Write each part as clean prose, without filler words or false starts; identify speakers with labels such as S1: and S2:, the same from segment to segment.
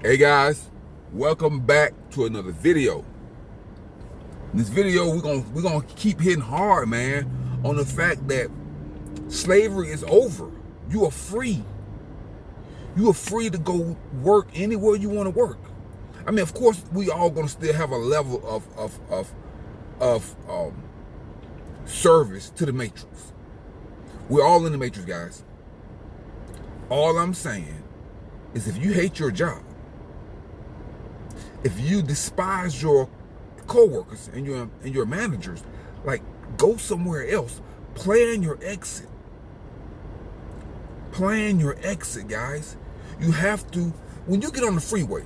S1: Hey guys, welcome back to another video. In this video, we're gonna keep hitting hard, man, on the fact that slavery is over. You are free. You are free to go work anywhere you want to work. I mean, of course, we all gonna still have a level of service to the matrix. We're all in the matrix, guys. All I'm saying is, if you hate your job, if you despise your co-workers and your managers, like, go somewhere else. Plan your exit. Plan your exit, guys. You have to, when you get on the freeway,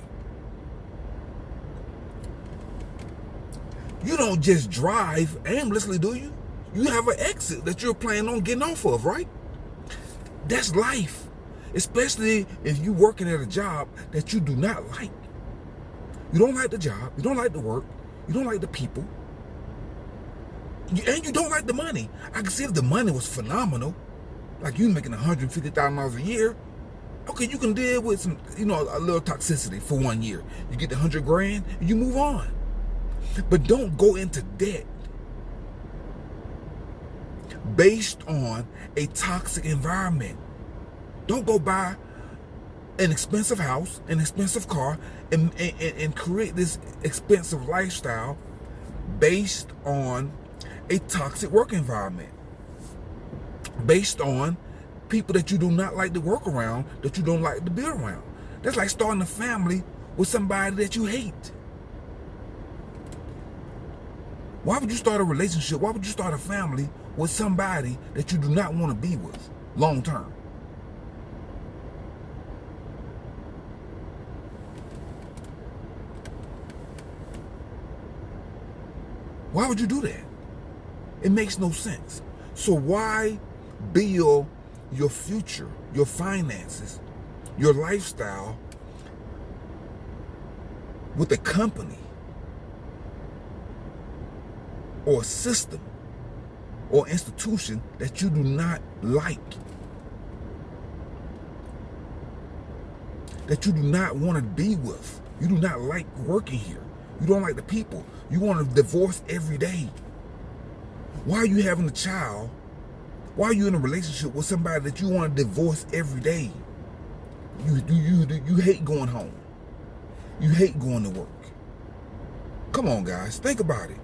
S1: you don't just drive aimlessly, do you? You have an exit that you're planning on getting off of, right? That's life. Especially if you're working at a job that you do not like. You don't like the job, you don't like the work, you don't like the people, and you don't like the money. I can see if the money was phenomenal, like you making $150,000 a year, okay, you can deal with some, a little toxicity for 1 year. You get the 100 grand, and you move on. But don't go into debt based on a toxic environment. Don't go buy an expensive house, an expensive car, and create this expensive lifestyle based on a toxic work environment, based on people that you do not like to work around, that you don't like to be around. That's like starting a family with somebody that you hate. Why would you start a relationship? Why would you start a family with somebody that you do not want to be with long term? Why would you do that? It makes no sense. So why build your future, your finances, your lifestyle with a company or a system or institution that you do not like, that you do not want to be with? You do not like working here. You don't like the people. You want to divorce every day. Why are you having a child? Why are you in a relationship with somebody that you want to divorce every day? You hate going home. You hate going to work. Come on, guys, think about it.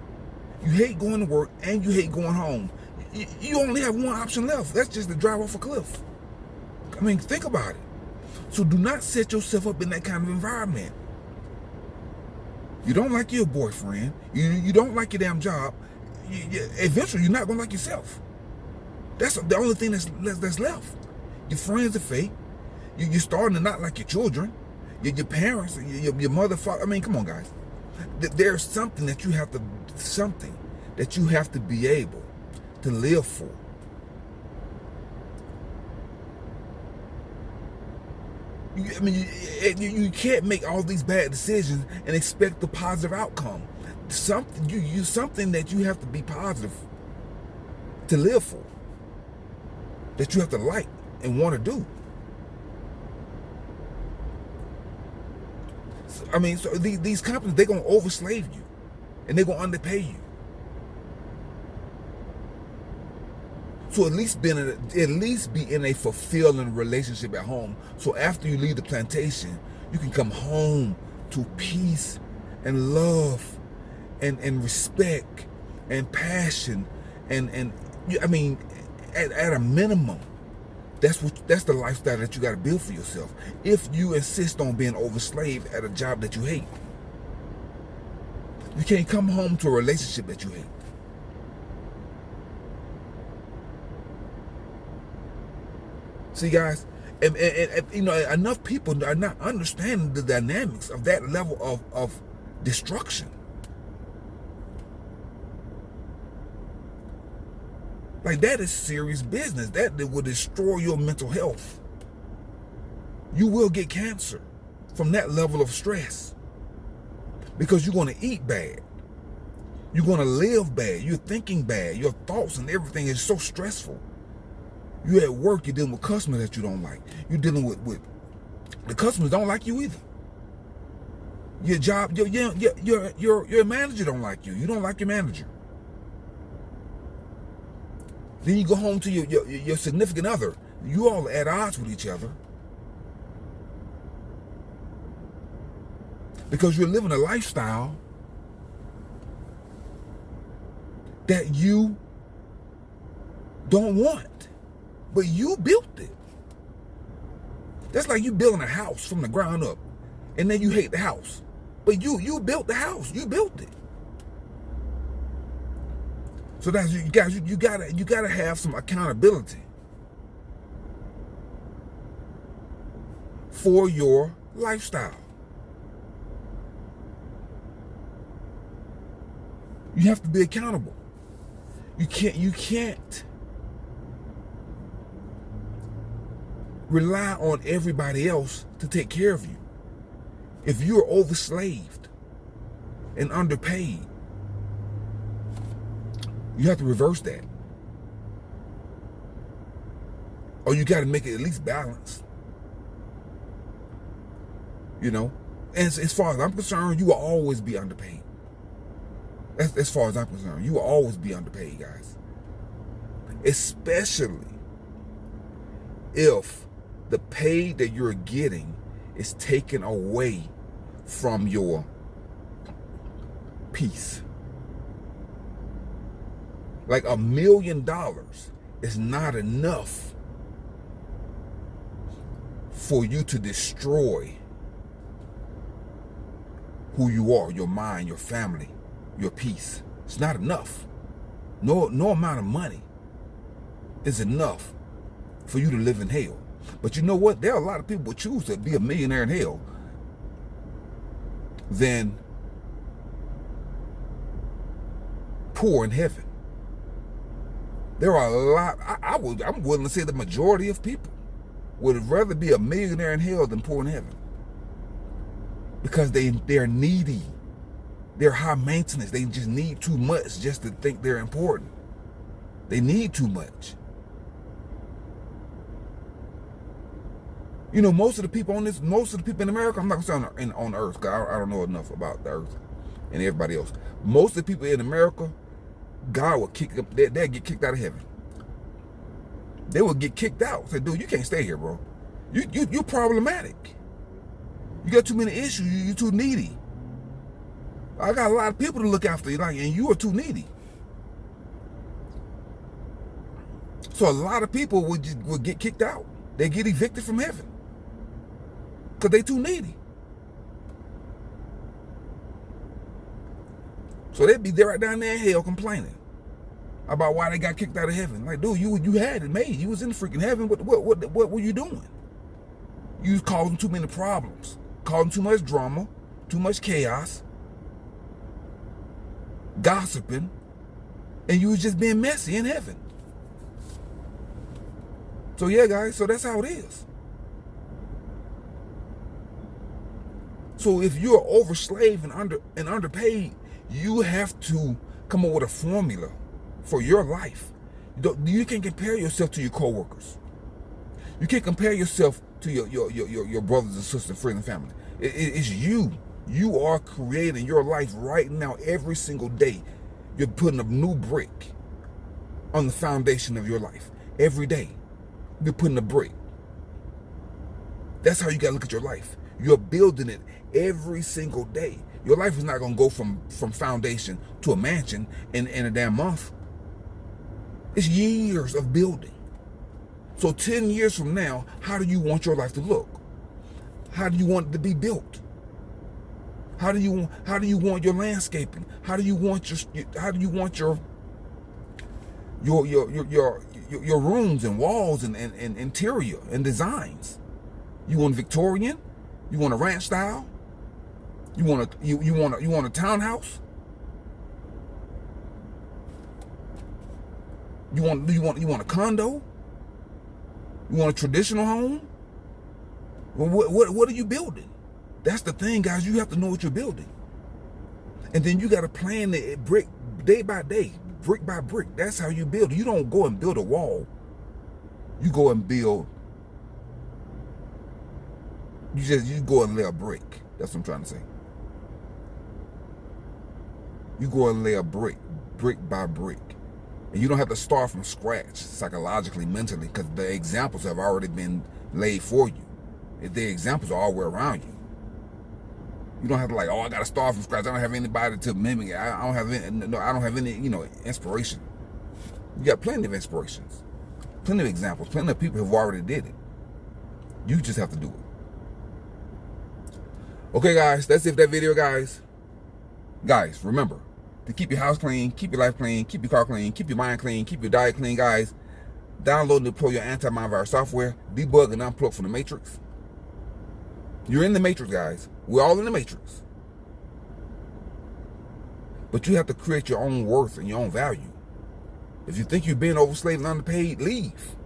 S1: You hate going to work and you hate going home. You only have one option left. That's just to drive off a cliff. I mean, think about it. So do not set yourself up in that kind of environment. You don't like your boyfriend. You don't like your damn job. Eventually, you're not going to like yourself. That's the only thing that's left. Your friends are fake. You're starting to not like your children, your parents, your mother, father. I mean, come on, guys. There's something that you have to be able to live for. I mean, you can't make all these bad decisions and expect the positive outcome. Something that you have to be positive to live for, that you have to like and want to do. So these companies, they're gonna overslave you, and they're gonna underpay you. So at least be in a fulfilling relationship at home. So after you leave the plantation, you can come home to peace and love and respect and passion and I mean, at a minimum, that's the lifestyle that you got to build for yourself. If you insist on being overslaved at a job that you hate, you can't come home to a relationship that you hate. See, guys, and enough people are not understanding the dynamics of that level of destruction. Like, that is serious business. That will destroy your mental health. You will get cancer from that level of stress, because you're going to eat bad. You're going to live bad. You're thinking bad. Your thoughts and everything is so stressful. You're at work, you're dealing with customers that you don't like. You're dealing with the customers don't like you either. Your job, your manager don't like you. You don't like your manager. Then you go home to your significant other. You all are at odds with each other because you're living a lifestyle that you don't want, but you built it. That's like you building a house from the ground up, and then you hate the house, but you built the house. You built it. So that's you guys. You gotta have some accountability for your lifestyle. You have to be accountable. You can't rely on everybody else to take care of you. If you're overslaved and underpaid, you have to reverse that. Or you got to make it at least balanced. You know? And as far as I'm concerned, you will always be underpaid. As far as I'm concerned, you will always be underpaid, guys. Especially if the pay that you're getting is taken away from your peace. Like $1 million is not enough for you to destroy who you are, your mind, your family, your peace. It's not enough. No amount of money is enough for you to live in hell. But you know what? There are a lot of people who choose to be a millionaire in hell than poor in heaven. There are a lot. I'm willing to say the majority of people would rather be a millionaire in hell than poor in heaven, because they're needy. They're high maintenance. They just need too much just to think they're important. They need too much. You know, most of the people in America, I'm not going to say on earth, because I don't know enough about the earth and everybody else. Most of the people in America, God will kick them, they'll get kicked out of heaven. They will get kicked out. Say, dude, you can't stay here, bro. You're problematic. You got too many issues. You're too needy. I got a lot of people to look after you, and you are too needy. So a lot of people will get kicked out. They get evicted from heaven because they too needy. So they'd be there right down there in hell complaining about why they got kicked out of heaven. Like, dude, you had it made. You was in the freaking heaven. What were you doing? You was causing too many problems, causing too much drama, too much chaos, gossiping, and you was just being messy in heaven. So yeah, guys, so that's how it is. So if you're overslaved and underpaid, you have to come up with a formula for your life. You can't compare yourself to your coworkers. You can't compare yourself to your brothers and sisters, friends and family. It's you. You are creating your life right now. Every single day, you're putting a new brick on the foundation of your life. Every day, you're putting a brick. That's how you got to look at your life. You're building it every single day. Your life is not going to go from foundation to a mansion in a damn month. It's years of building. So 10 years from now, how do you want your life to look? How do you want it to be built? How do you want your landscaping? How do you want your rooms and walls and interior and designs? You want Victorian? You want a ranch style? You want a townhouse? You want a condo? You want a traditional home? Well, what are you building? That's the thing, guys. You have to know what you're building, and then you got to plan it brick day by day, brick by brick. That's how you build. You don't go and build a wall. You go and build. You go and lay a brick. That's what I'm trying to say. You go and lay a brick by brick. And you don't have to start from scratch psychologically, mentally, because the examples have already been laid for you. The examples are all the way around you. You don't have to like, oh, I got to start from scratch. I don't have anybody to mimic it. I don't have any, inspiration. You got plenty of inspirations, plenty of examples, plenty of people who've already did it. You just have to do it. Okay, guys, that's it for that video, guys. Guys, remember to keep your house clean, keep your life clean, keep your car clean, keep your mind clean, keep your diet clean, guys. Download and deploy your anti-malware software. Debug and unplug from the matrix. You're in the matrix, guys. We're all in the matrix. But you have to create your own worth and your own value. If you think you're being overslaved and underpaid, leave.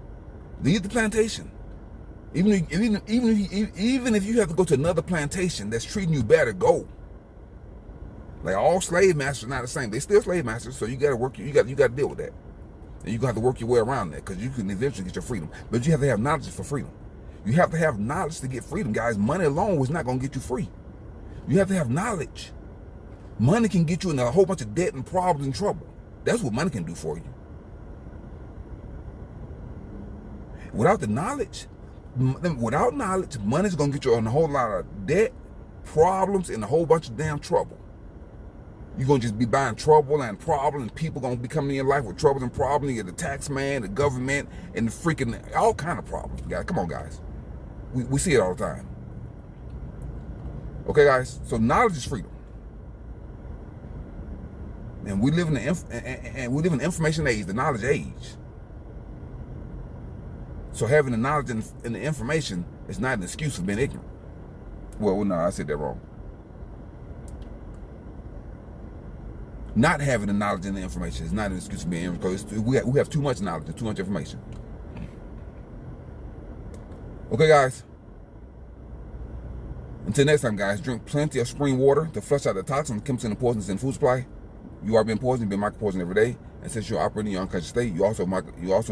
S1: Leave the plantation. Even if you have to go to another plantation that's treating you better, go. Like, all slave masters are not the same. They still slave masters, so you got to work. You got to deal with that, and you got to work your way around that, because you can eventually get your freedom. But you have to have knowledge for freedom. You have to have knowledge to get freedom, guys. Money alone is not going to get you free. You have to have knowledge. Money can get you in a whole bunch of debt and problems and trouble. That's what money can do for you. Without the knowledge, money's going to get you in a whole lot of debt, problems, and a whole bunch of damn trouble. You're going to just be buying trouble and problems, and people going to be coming in your life with troubles and problems. You get the tax man, the government, and the freaking, all kind of problems. Guys, come on, guys. We see it all the time. Okay, guys? So knowledge is freedom. And we live in the information age, the knowledge age. So having the knowledge and the information is not an excuse for being ignorant. Well, no, I said that wrong. Not having the knowledge and the information is not an excuse for being ignorant, because we have too much knowledge and too much information. Okay, guys. Until next time, guys, drink plenty of spring water to flush out the toxins, chemicals, and poisons in food supply. You are being poisoned, you've been micro-poisoned every day. And since you're operating in your unconscious state, you also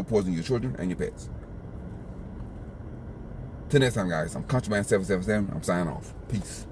S1: poison your children and your pets. Till next time, guys, I'm Countryman777. I'm signing off. Peace.